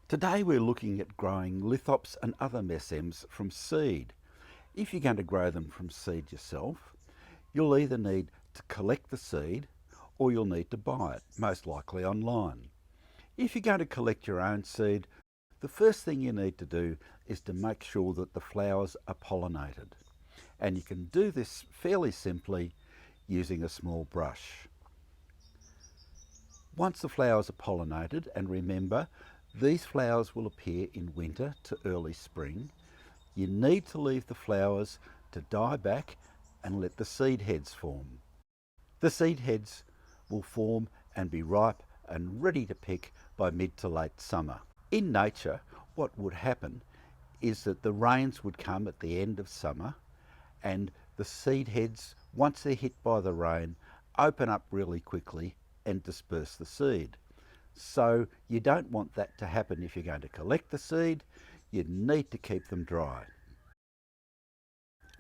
Today we're looking at growing lithops and other mesembs from seed. If you're going to grow them from seed yourself, you'll either need to collect the seed or you'll need to buy it, most likely online. If you're going to collect your own seed, the first thing you need to do is to make sure that the flowers are pollinated. And you can do this fairly simply using a small brush. Once the flowers are pollinated, and remember, these flowers will appear in winter to early spring, you need to leave the flowers to die back and let the seed heads form. The seed heads will form and be ripe and ready to pick by mid to late summer. In nature, what would happen is that the rains would come at the end of summer and the seed heads, once they're hit by the rain, open up really quickly and disperse the seed. So you don't want that to happen if you're going to collect the seed. You need to keep them dry.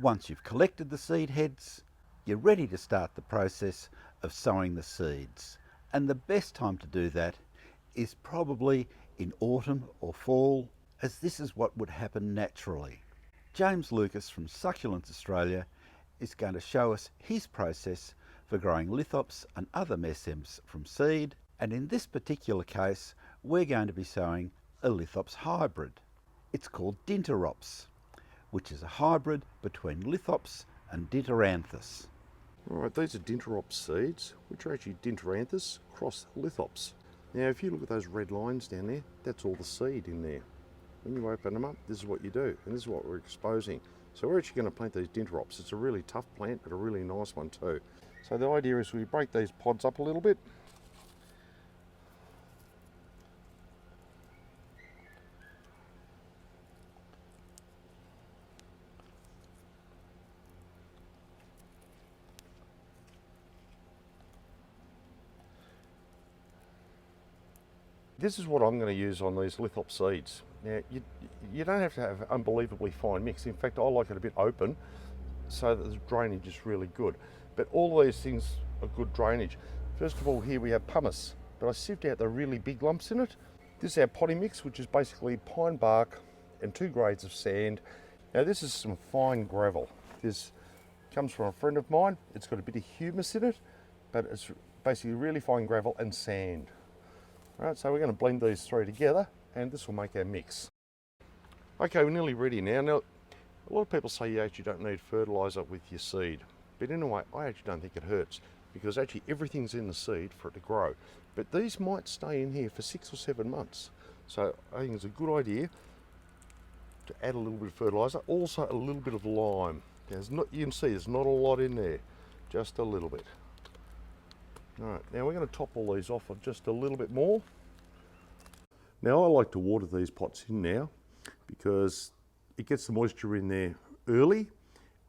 Once you've collected the seed heads, you're ready to start the process of sowing the seeds. And the best time to do that is probably in autumn or fall, as this is what would happen naturally. James Lucas from Succulents Australia is going to show us his process for growing lithops and other mesembs from seed. And in this particular case, we're going to be sowing a lithops hybrid. It's called Dinterops, which is a hybrid between lithops and Dinteranthus. Alright, these are Dinterops seeds, which are actually Dinteranthus cross lithops. Now if you look at those red lines down there, that's all the seed in there. When you open them up, this is what you do, and this is what we're exposing. So we're actually going to plant these Dinterops. It's a really tough plant, but a really nice one too. So the idea is we break these pods up a little bit. This is what I'm going to use on these lithops seeds. Now, you don't have to have unbelievably fine mix. In fact, I like it a bit open so that the drainage is really good. But all these things are good drainage. First of all, here we have pumice, but I sieved out the really big lumps in it. This is our potting mix, which is basically pine bark and 2 grades of sand. Now, this is some fine gravel. This comes from a friend of mine. It's got a bit of humus in it, but it's basically really fine gravel and sand. Alright, so we're going to blend these 3 together and this will make our mix. Okay, we're nearly ready now. Now, a lot of people say you actually don't need fertiliser with your seed, but in a way I actually don't think it hurts, because actually everything's in the seed for it to grow. But these might stay in here for 6 or 7 months, so I think it's a good idea to add a little bit of fertiliser, also a little bit of lime. You can see there's not a lot in there, just a little bit. Alright, now we're going to top all these off with just a little bit more. Now I like to water these pots in now because it gets the moisture in there early,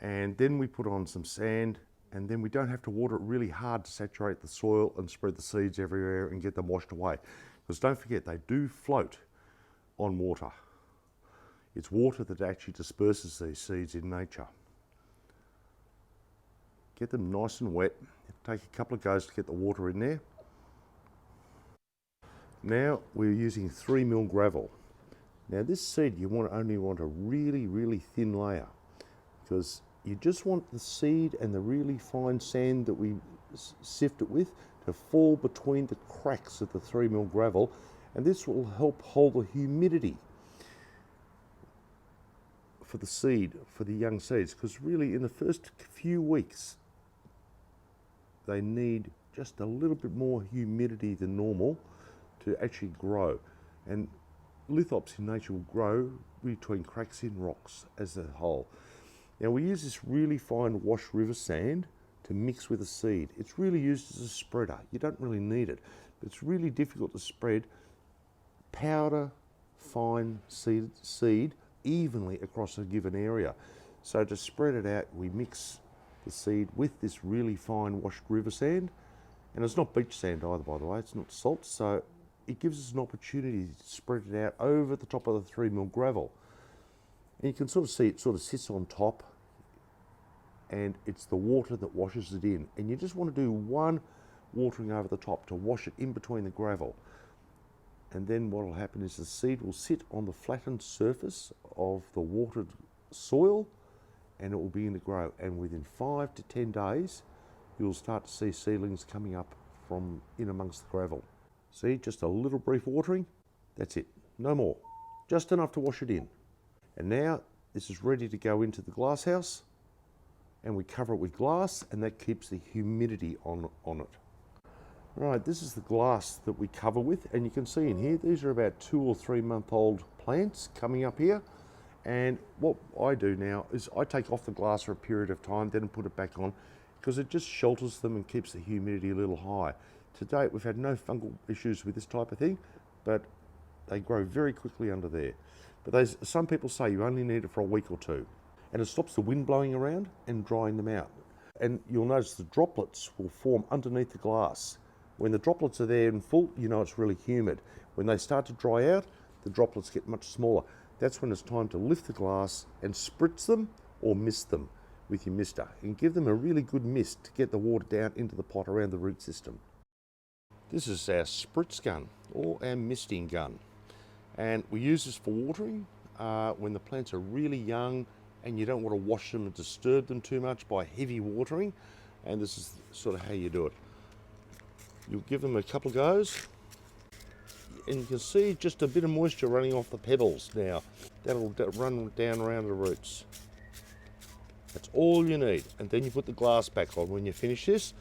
and then we put on some sand, and then we don't have to water it really hard to saturate the soil and spread the seeds everywhere and get them washed away. Because don't forget, they do float on water. It's water that actually disperses these seeds in nature. Get them nice and wet. Take a couple of goes to get the water in there. Now we're using 3mm gravel. Now this seed you only want a really thin layer, because you just want the seed and the really fine sand that we sift it with to fall between the cracks of the 3mm gravel, and this will help hold the humidity for the seed, for the young seeds, because really in the first few weeks they need just a little bit more humidity than normal to actually grow. And lithops in nature will grow between cracks in rocks as a whole. Now we use this really fine wash river sand to mix with the seed. It's really used as a spreader. You don't really need it. It's really difficult to spread powder fine seed evenly across a given area. So to spread it out, we mix the seed with this really fine washed river sand, and it's not beach sand either, by the way, it's not salt, so it gives us an opportunity to spread it out over the top of the 3mm gravel. And you can sort of see it sort of sits on top, and it's the water that washes it in, and you just want to do one watering over the top to wash it in between the gravel. and then what will happen is the seed will sit on the flattened surface of the watered soil, and it will begin to grow. And within 5 to 10 days, you'll start to see seedlings coming up from in amongst the gravel. See, just a little brief watering, that's it, no more. Just enough to wash it in. And now this is ready to go into the glass house, and we cover it with glass, and that keeps the humidity on it. Right, this is the glass that we cover with, and you can see in here, these are about 2 or 3 month old plants coming up here. And what I do now is I take off the glass for a period of time, then put it back on, because it just shelters them and keeps the humidity a little high. To date, we've had no fungal issues with this type of thing, but they grow very quickly under there. But some people say you only need it for a week or two, and it stops the wind blowing around and drying them out. And you'll notice the droplets will form underneath the glass. When the droplets are there in full, you know it's really humid. When they start to dry out, the droplets get much smaller. That's when it's time to lift the glass and spritz them or mist them with your mister, and give them a really good mist to get the water down into the pot around the root system. This is our spritz gun or our misting gun, and we use this for watering when the plants are really young and you don't want to wash them and disturb them too much by heavy watering, and this is sort of how you do it. You'll give them a couple of goes, and you can see just a bit of moisture running off the pebbles now. That'll run down around the roots. That's all you need. And then you put the glass back on when you finish this,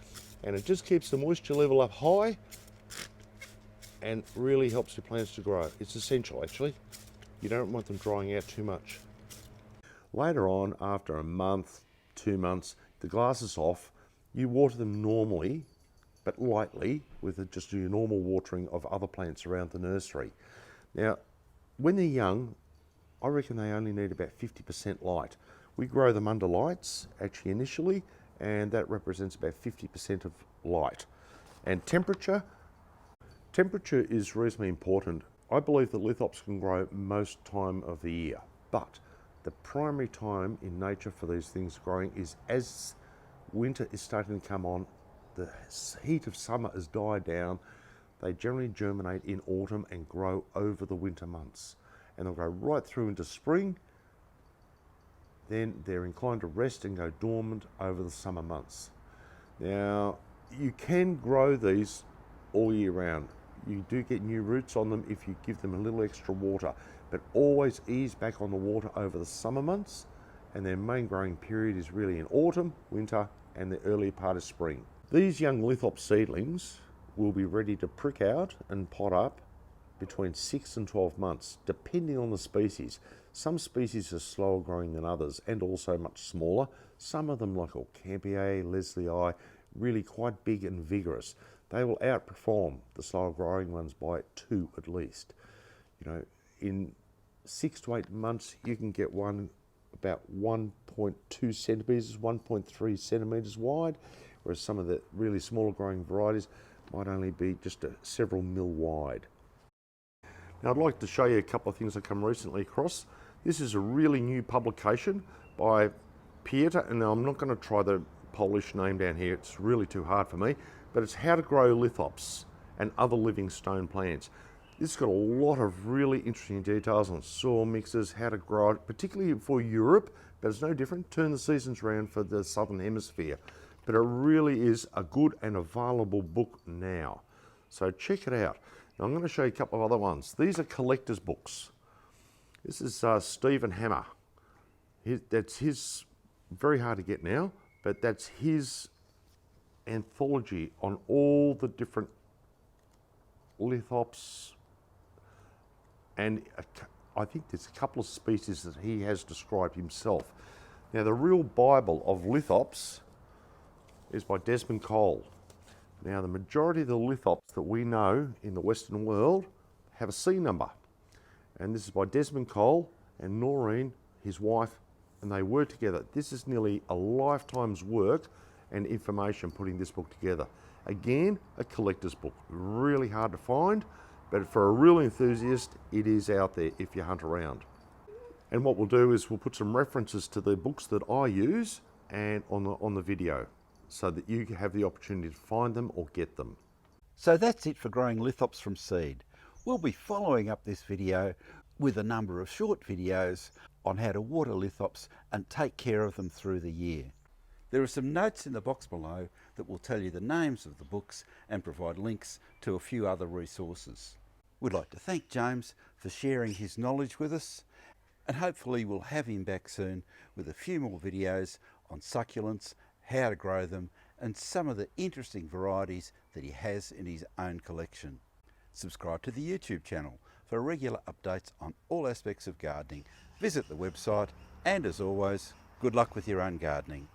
and it just keeps the moisture level up high and really helps your plants to grow. It's essential, actually. You don't want them drying out too much. Later on, after a month, 2 months, the glass is off. You water them normally, but lightly, with just your normal watering of other plants around the nursery. Now, when they're young, I reckon they only need about 50% light. We grow them under lights, actually initially, and that represents about 50% of light. And temperature is reasonably important. I believe that lithops can grow most time of the year, but the primary time in nature for these things growing is as winter is starting to come on, the heat of summer has died down. They generally germinate in autumn and grow over the winter months, and they'll go right through into spring. Then they're inclined to rest and go dormant over the summer months. Now, you can grow these all year round. You do get new roots on them if you give them a little extra water, but always ease back on the water over the summer months, and their main growing period is really in autumn, winter, and the early part of spring. These young lithops seedlings will be ready to prick out and pot up between 6 and 12 months, depending on the species. Some species are slower growing than others and also much smaller. Some of them, like Orcampiae, Leslieii, really quite big and vigorous. They will outperform the slower growing ones by 2 at least. You know, in 6 to 8 months, you can get one about 1.2 centimetres, 1.3 centimetres wide, whereas some of the really smaller growing varieties might only be just several mil wide. Now, I'd like to show you a couple of things I've come recently across. This is a really new publication by Pieter, and I'm not going to try the Polish name down here, it's really too hard for me, but it's How to Grow Lithops and Other Living Stone Plants. This has got a lot of really interesting details on soil mixes, how to grow it, particularly for Europe, but it's no different. Turn the seasons around for the Southern Hemisphere. But it really is a good and available book now. So check it out. Now I'm going to show you a couple of other ones. These are collector's books. This is Stephen Hammer. That's his, very hard to get now, but that's his anthology on all the different lithops, and I think there's a couple of species that he has described himself. Now, the real Bible of lithops is by Desmond Cole. Now, the majority of the lithops that we know in the Western world have a C number, and this is by Desmond Cole and Noreen, his wife, and they work together. This is nearly a lifetime's work and information putting this book together. Again, a collector's book, really hard to find, but for a real enthusiast, it is out there if you hunt around. And what we'll do is we'll put some references to the books that I use and on the video, so that you have the opportunity to find them or get them. So that's it for growing lithops from seed. We'll be following up this video with a number of short videos on how to water lithops and take care of them through the year. There are some notes in the box below that will tell you the names of the books and provide links to a few other resources. We'd like to thank James for sharing his knowledge with us, and hopefully we'll have him back soon with a few more videos on succulents, how to grow them, and some of the interesting varieties that he has in his own collection. Subscribe to the YouTube channel for regular updates on all aspects of gardening. Visit the website, and as always, good luck with your own gardening.